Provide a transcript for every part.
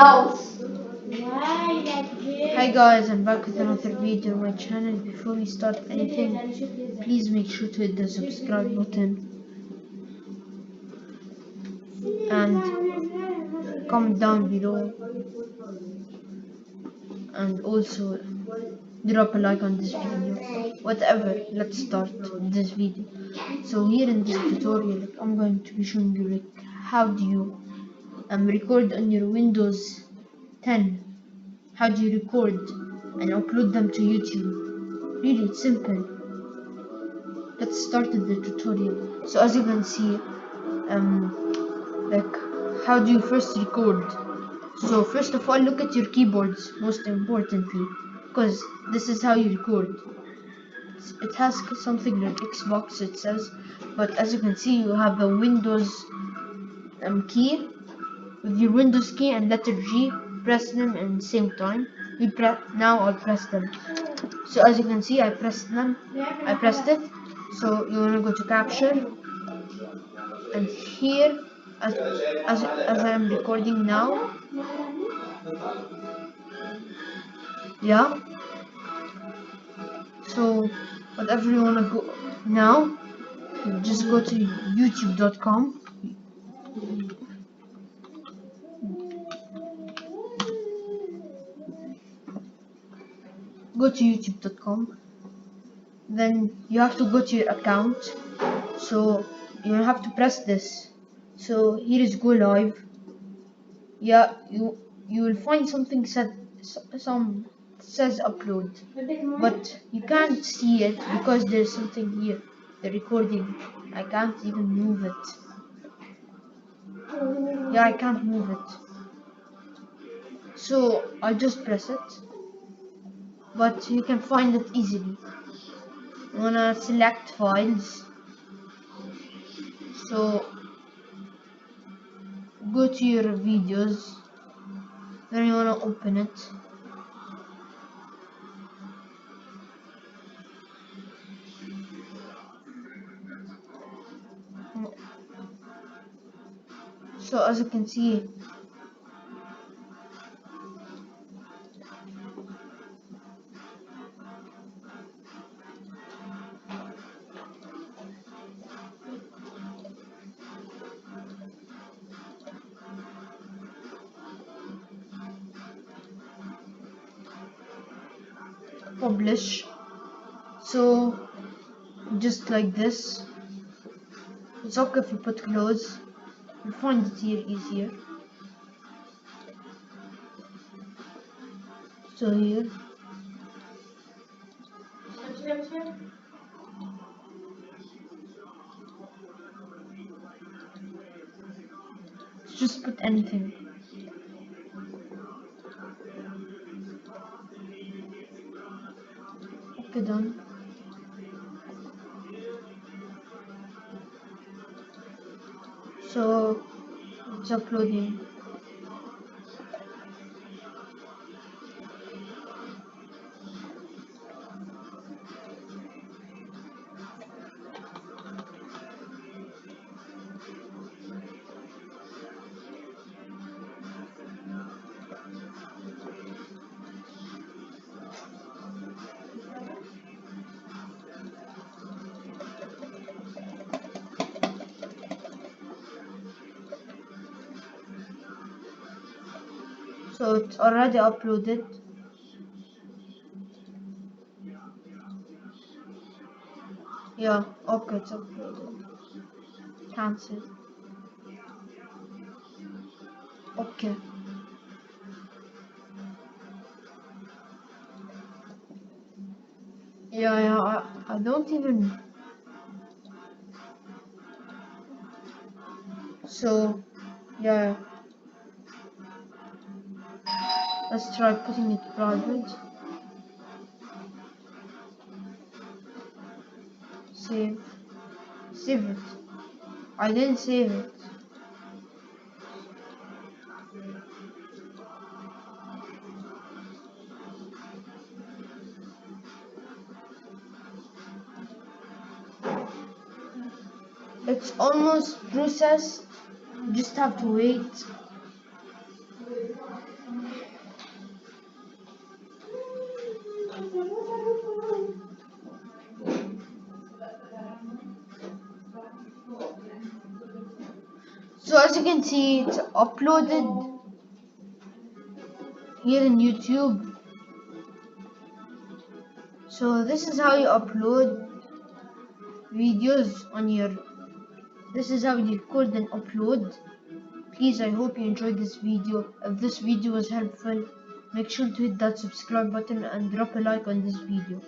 Hi guys, I'm back with another video on my channel. Before we start anything, please make sure to hit the subscribe button and comment down below, and also drop a like on this video. Whatever, let's start this video. So here in this tutorial, I'm going to be showing you how do you record on your Windows 10. How do you record and upload them to YouTube? Really, it's simple. Let's start with the tutorial. So as you can see, like, how do you first record? So first of all, look at your keyboards, most importantly, because this is how you record. It has something like Xbox, it says, but as you can see, you have a Windows key. With your Windows key and letter G, press them in the same time. Now I'll press them. So as you can see, I pressed it. So you wanna go to capture, and here, as I am recording now, yeah. So whatever you wanna go now, you just go to youtube.com. Go to youtube.com. Then you have to go to your account. So you have to press this. So here is go live. Yeah, you will find something says upload, but you can't see it because there's something here, the recording. I can't even move it. Yeah, I can't move it. So I'll just press it, but you can find it easily. You wanna select files. So go to your videos. Then you wanna open it. So as you can see, publish. So just like this. It's okay if you put close. You'll find it here easier. So here, just put anything. Okay, done. So it's uploading. So it's already uploaded. Yeah, okay, it's uploaded. Cancel. Okay. Yeah, I don't even. So, yeah, let's try putting it private. Save. Save it. I didn't save it. It's almost processed. You just have to wait. So as you can see, it's uploaded here in YouTube. So this is how you upload videos on your, this is how you record and upload. Please, I hope you enjoyed this video. If this video was helpful, make sure to hit that subscribe button and drop a like on this video.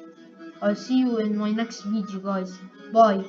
I'll see you in my next video, guys. Bye.